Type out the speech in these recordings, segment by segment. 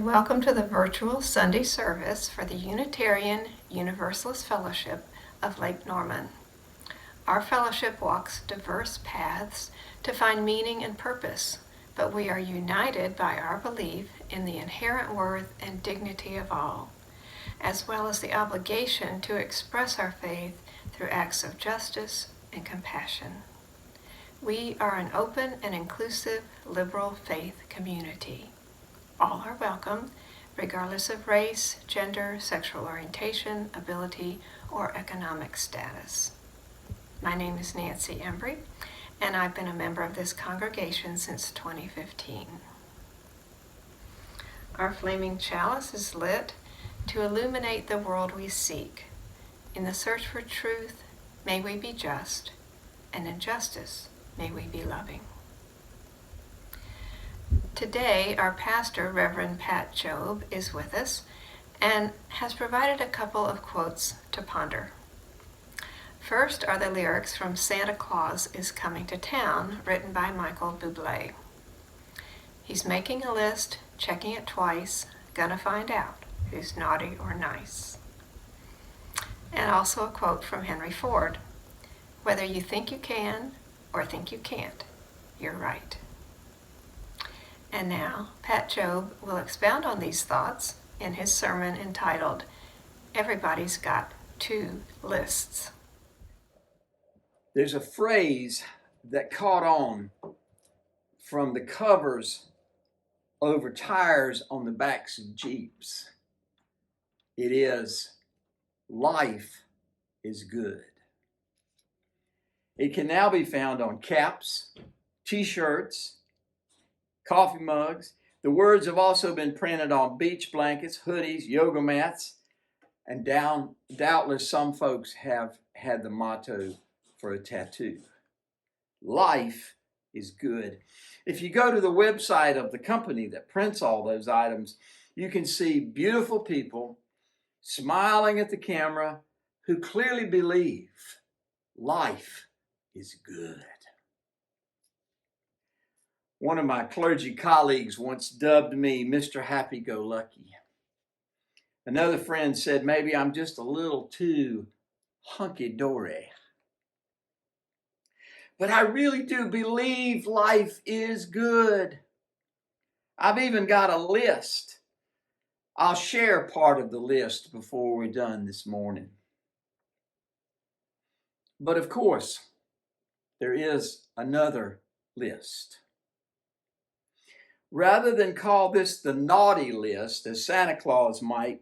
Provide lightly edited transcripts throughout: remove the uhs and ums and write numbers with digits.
welcome to the virtual Sunday service for the Unitarian Universalist Fellowship of Lake Norman. Our fellowship walks diverse paths to find meaning and purpose, but we are united by our belief in the inherent worth and dignity of all, as well as the obligation to express our faith through acts of justice and compassion. We are an open and inclusive liberal faith community. All are welcome, regardless of race, gender, sexual orientation, ability, or economic status. My name is Nancy Embry, and I've been a member of this congregation since 2015. Our flaming chalice is lit to illuminate the world we seek. In the search for truth, may we be just, and in justice, may we be loving. Today, our pastor, Reverend Pat Jobe, is with us and has provided a couple of quotes to ponder. First are the lyrics from Santa Claus is Coming to Town, written by Michael Bublé. He's making a list, checking it twice, gonna find out who's naughty or nice. And also a quote from Henry Ford. Whether you think you can or think you can't, you're right. And now, Pat Jobe will expound on these thoughts in his sermon entitled, Everybody's Got Two Lists. There's a phrase that caught on from the covers over tires on the backs of Jeeps. It is, life is good. It can now be found on caps, t-shirts, coffee mugs. The words have also been printed on beach blankets, hoodies, yoga mats, and doubtless some folks have had the motto for a tattoo. Life is good. If you go to the website of the company that prints all those items, you can see beautiful people smiling at the camera who clearly believe life is good. One of my clergy colleagues once dubbed me Mr. Happy-Go-Lucky. Another friend said maybe I'm just a little too hunky-dory. But I really do believe life is good. I've even got a list. I'll share part of the list before we're done this morning. But of course, there is another list. Rather than call this the naughty list, as Santa Claus might,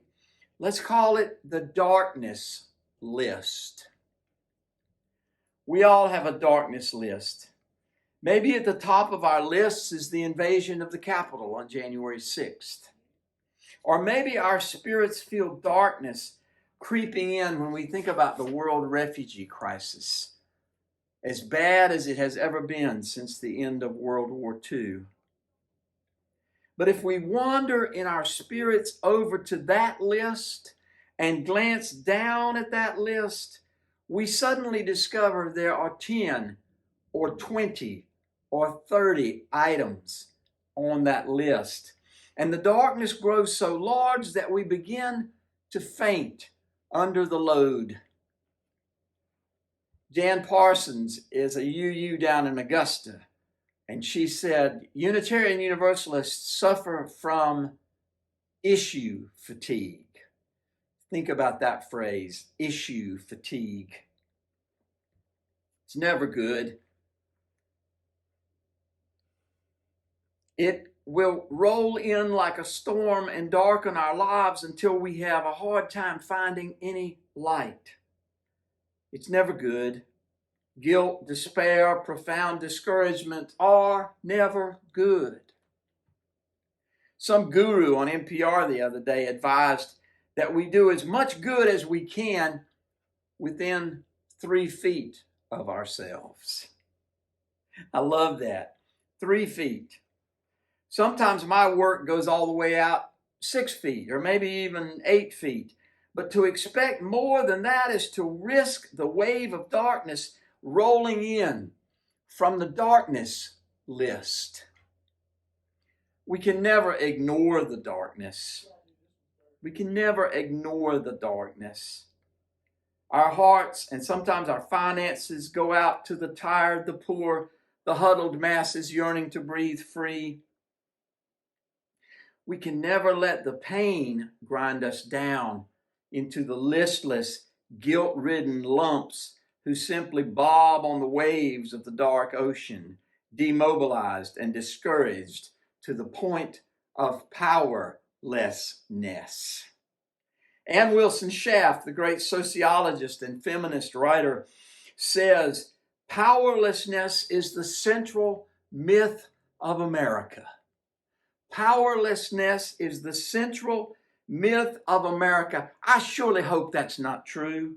let's call it the darkness list. We all have a darkness list. Maybe at the top of our lists is the invasion of the Capitol on January 6th. Or maybe our spirits feel darkness creeping in when we think about the world refugee crisis, as bad as it has ever been since the end of World War II. But if we wander in our spirits over to that list and glance down at that list, we suddenly discover there are 10 or 20 or 30 items on that list. And the darkness grows so large that we begin to faint under the load. Jan Parsons is a UU down in Augusta. And she said, Unitarian Universalists suffer from issue fatigue. Think about that phrase, issue fatigue. It's never good. It will roll in like a storm and darken our lives until we have a hard time finding any light. It's never good. Guilt, despair, profound discouragement are never good. Some guru on NPR the other day advised that we do as much good as we can within 3 feet of ourselves. I love that. 3 feet. Sometimes my work goes all the way out 6 feet or maybe even 8 feet. But to expect more than that is to risk the wave of darkness rolling in from the darkness list. We can never ignore the darkness. We can never ignore the darkness. Our hearts and sometimes our finances go out to the tired, the poor, the huddled masses yearning to breathe free. We can never let the pain grind us down into the listless, guilt-ridden lumps who simply bob on the waves of the dark ocean, demobilized and discouraged to the point of powerlessness. Ann Wilson Schaff, the great sociologist and feminist writer, says, powerlessness is the central myth of America. Powerlessness is the central myth of America. I surely hope that's not true.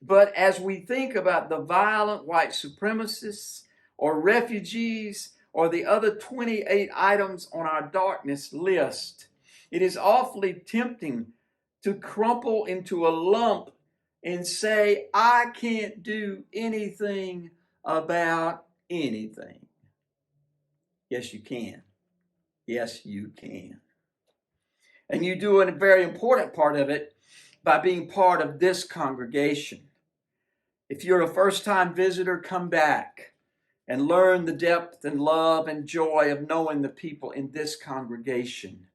But as we think about the violent white supremacists or refugees or the other 28 items on our darkness list, it is awfully tempting to crumple into a lump and say, I can't do anything about anything. Yes, you can. Yes, you can. And you do a very important part of it by being part of this congregation. If you're a first-time visitor, come back and learn the depth and love and joy of knowing the people in this congregation.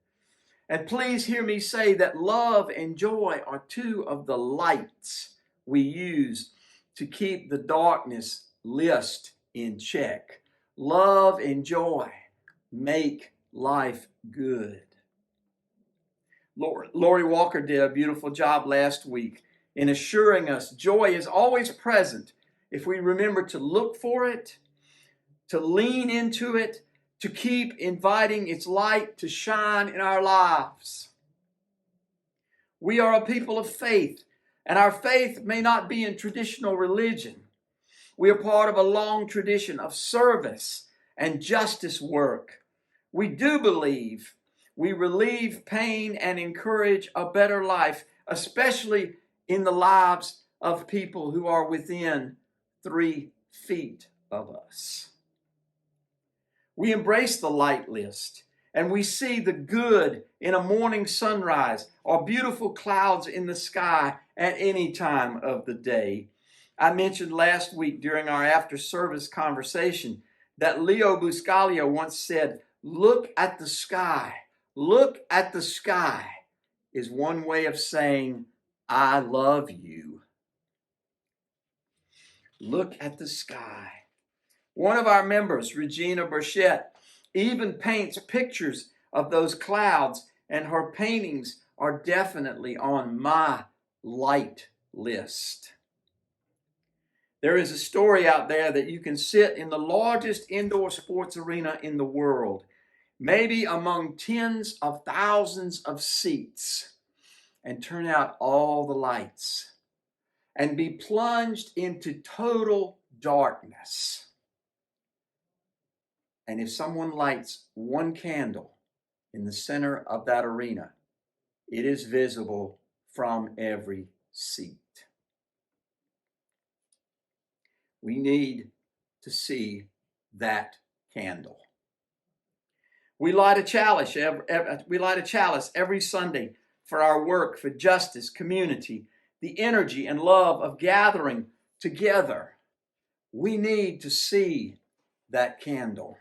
And please hear me say that love and joy are two of the lights we use to keep the darkness list in check. Love and joy make life good. Lori Walker did a beautiful job last week in assuring us joy is always present if we remember to look for it, to lean into it, to keep inviting its light to shine in our lives. We are a people of faith, and our faith may not be in traditional religion. We are part of a long tradition of service and justice work. We do believe we relieve pain and encourage a better life, especially in the lives of people who are within 3 feet of us. We embrace the light list, and we see the good in a morning sunrise or beautiful clouds in the sky at any time of the day. I mentioned last week during our after-service conversation that Leo Buscaglia once said, look at the sky. Look at the sky is one way of saying, I love you. Look at the sky. One of our members, Regina Burchett, even paints pictures of those clouds, and her paintings are definitely on my light list. There is a story out there that you can sit in the largest indoor sports arena in the world, maybe among tens of thousands of seats, and turn out all the lights and be plunged into total darkness. And if someone lights one candle in the center of that arena, it is visible from every seat. We need to see that candle. We light a chalice every Sunday for our work for justice, community, the energy and love of gathering together. We need to see that candle.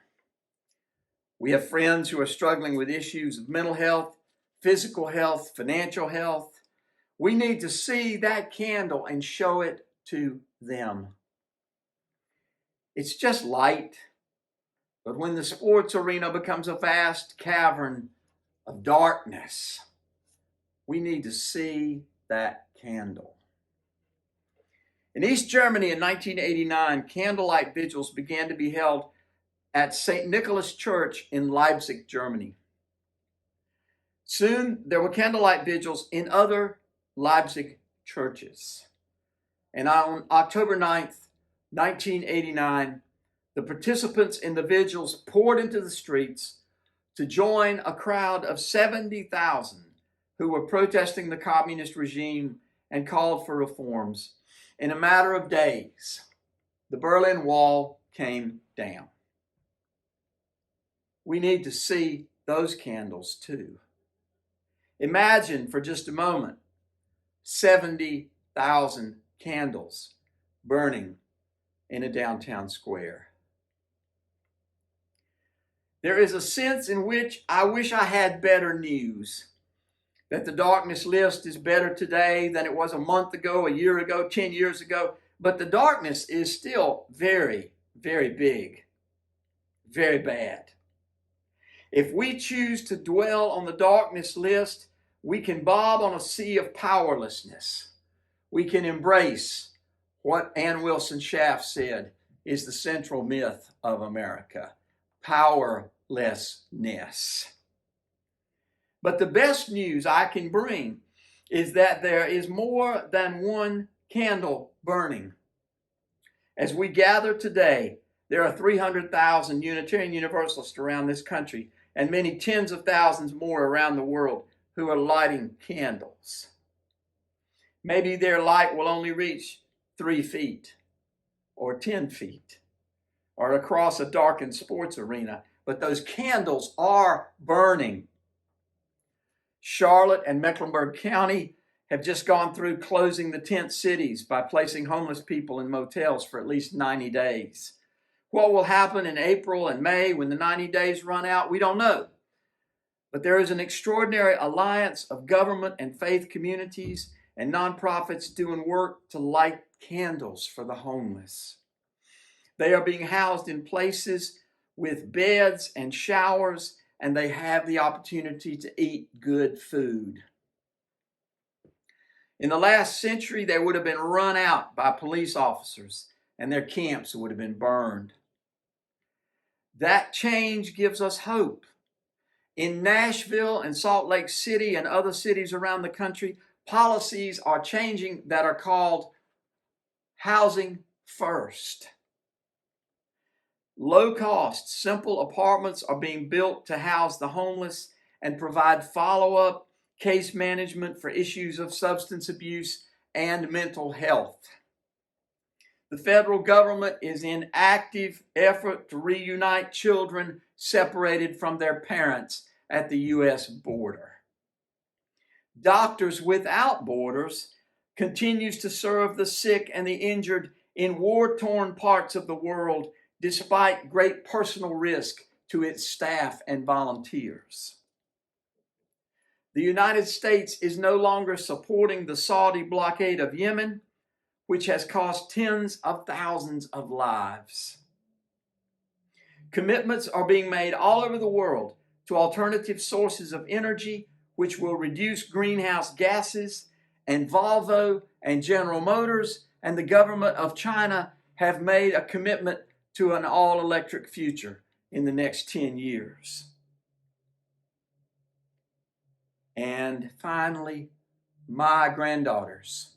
We have friends who are struggling with issues of mental health, physical health, financial health. We need to see that candle and show it to them. It's just light, but when the sports arena becomes a vast cavern of darkness, we need to see that candle. In East Germany in 1989, candlelight vigils began to be held at St. Nicholas Church in Leipzig, Germany. Soon, there were candlelight vigils in other Leipzig churches. And on October 9th, 1989, the participants in the vigils poured into the streets to join a crowd of 70,000 who were protesting the communist regime and called for reforms. In a matter of days, the Berlin Wall came down. We need to see those candles too. Imagine for just a moment 70,000 candles burning in a downtown square. There is a sense in which I wish I had better news, that the darkness list is better today than it was a month ago, a year ago, 10 years ago. But the darkness is still very, very big, very bad. If we choose to dwell on the darkness list, we can bob on a sea of powerlessness. We can embrace what Ann Wilson Schaff said is the central myth of America: powerlessness. But the best news I can bring is that there is more than one candle burning. As we gather today, there are 300,000 Unitarian Universalists around this country and many tens of thousands more around the world who are lighting candles. Maybe their light will only reach 3 feet or 10 feet or across a darkened sports arena, but those candles are burning. Charlotte and Mecklenburg County have just gone through closing the tent cities by placing homeless people in motels for at least 90 days. What will happen in April and May when the 90 days run out, we don't know. But there is an extraordinary alliance of government and faith communities and nonprofits doing work to light candles for the homeless. They are being housed in places with beds and showers, and they have the opportunity to eat good food. In the last century, they would have been run out by police officers, and their camps would have been burned. That change gives us hope. In Nashville and Salt Lake City and other cities around the country, policies are changing that are called housing first. Low-cost, simple apartments are being built to house the homeless and provide follow-up case management for issues of substance abuse and mental health. The federal government is in active effort to reunite children separated from their parents at the U.S. border. Doctors Without Borders continues to serve the sick and the injured in war-torn parts of the world, despite great personal risk to its staff and volunteers. The United States is no longer supporting the Saudi blockade of Yemen, which has cost tens of thousands of lives. Commitments are being made all over the world to alternative sources of energy, which will reduce greenhouse gases, and Volvo and General Motors and the government of China have made a commitment to an all-electric future in the next 10 years. And finally, my granddaughters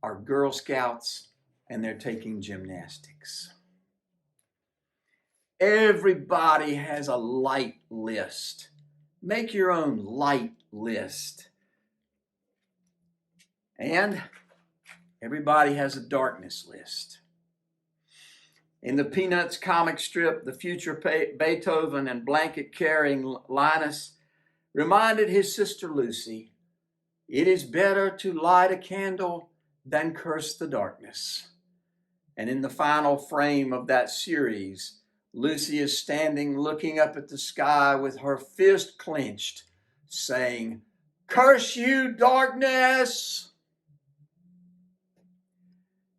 are Girl Scouts and they're taking gymnastics. Everybody has a light list. Make your own light list. And everybody has a darkness list. In the Peanuts comic strip, the future Beethoven and blanket-carrying Linus reminded his sister Lucy, "It is better to light a candle than curse the darkness." And in the final frame of that series, Lucy is standing looking up at the sky with her fist clenched, saying, "Curse you, darkness!"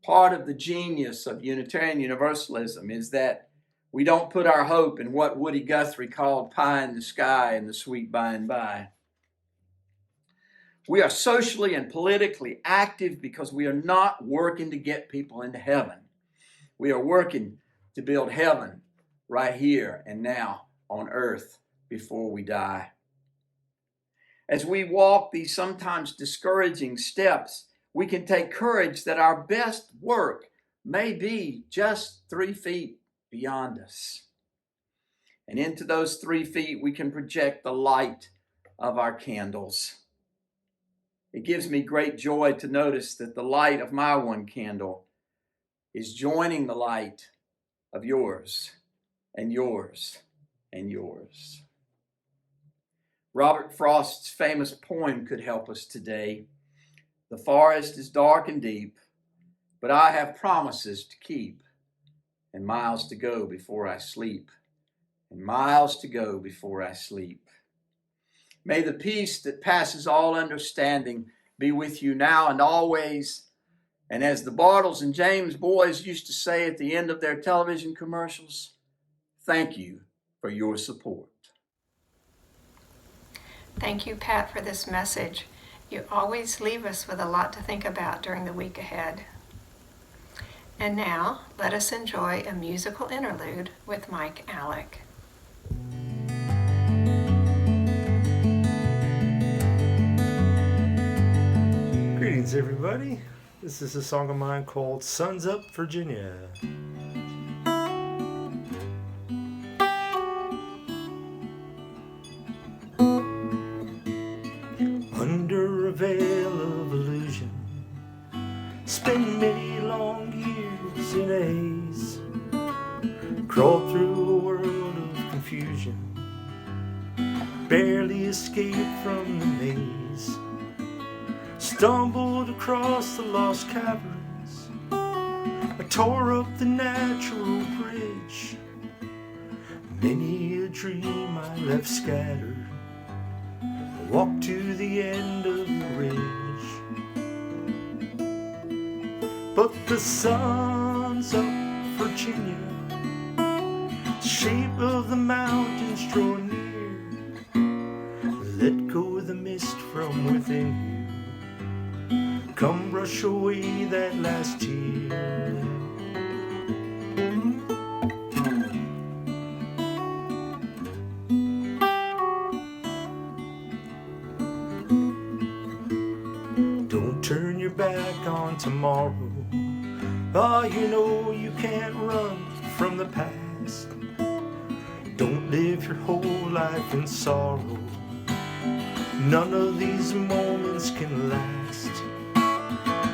Part of the genius of Unitarian Universalism is that we don't put our hope in what Woody Guthrie called pie in the sky and the sweet by and by. We are socially and politically active because we are not working to get people into heaven. We are working to build heaven right here and now on earth before we die. As we walk these sometimes discouraging steps, we can take courage that our best work may be just 3 feet beyond us. And into those 3 feet, we can project the light of our candles. It gives me great joy to notice that the light of my one candle is joining the light of yours and yours and yours. Robert Frost's famous poem could help us today. The forest is dark and deep, but I have promises to keep, and miles to go before I sleep, and miles to go before I sleep. May the peace that passes all understanding be with you now and always. And as the Bartles and James boys used to say at the end of their television commercials, thank you for your support. Thank you, Pat, for this message. You always leave us with a lot to think about during the week ahead. And now, let us enjoy a musical interlude with Mike Alec. Greetings, everybody. This is a song of mine called Sun's Up, Virginia. Under a veil of illusion, spent many long years in a haze, crawled through a world of confusion, barely escaped from the maze, stumbled across the lost caverns, I tore up the natural bridge, many a dream I left scattered, walked to the end of the ridge. But the sun's up, Virginia, the shape of the mountains draw near. Let go of the mist from within you, come brush away that last tear. Don't turn your back on tomorrow. Oh, you know you can't run from the past. Don't live your whole life in sorrow. None of these moments can last.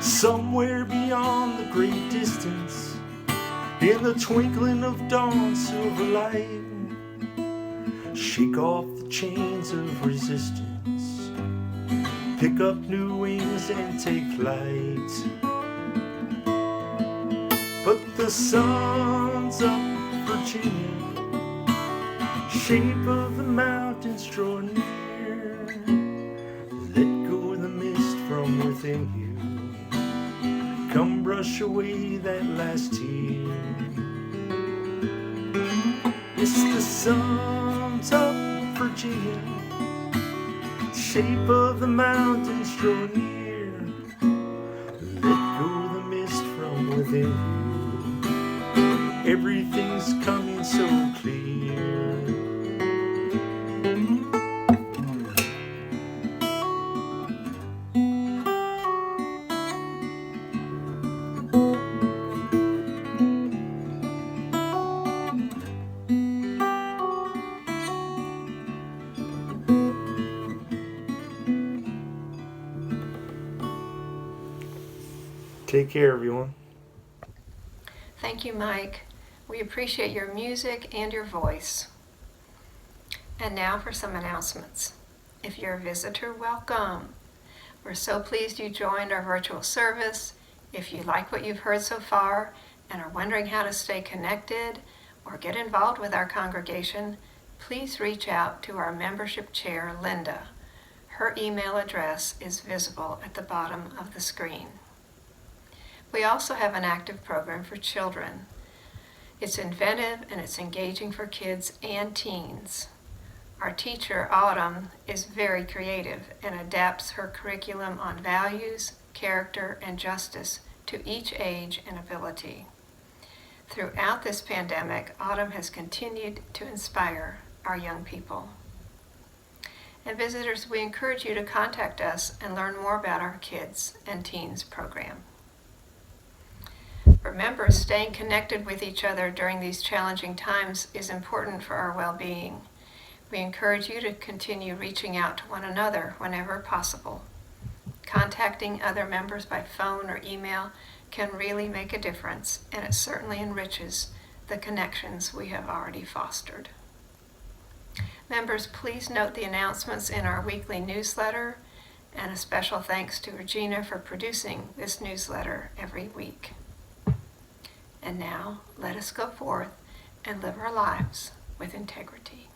Somewhere beyond the great distance, in the twinkling of dawn's silver light, shake off the chains of resistance, pick up new wings and take flight. But the sun's up, Virginia, shape of the mountains draw near. Let go of the mist from within you, come brush away that last tear. It's the sun's up, Virginia, shape of the mountains draw near. Let go of the mist from within you, everything's coming so clear. Take care, everyone. Thank you, Mike. We appreciate your music and your voice. And now for some announcements. If you're a visitor, welcome. We're so pleased you joined our virtual service. If you like what you've heard so far and are wondering how to stay connected or get involved with our congregation, please reach out to our membership chair, Linda. Her email address is visible at the bottom of the screen. We also have an active program for children. It's inventive and it's engaging for kids and teens. Our teacher, Autumn, is very creative and adapts her curriculum on values, character, and justice to each age and ability. Throughout this pandemic, Autumn has continued to inspire our young people. And visitors, we encourage you to contact us and learn more about our Kids and Teens program. Remember, staying connected with each other during these challenging times is important for our well-being. We encourage you to continue reaching out to one another whenever possible. Contacting other members by phone or email can really make a difference, and it certainly enriches the connections we have already fostered. Members, please note the announcements in our weekly newsletter, and a special thanks to Regina for producing this newsletter every week. And now, let us go forth and live our lives with integrity.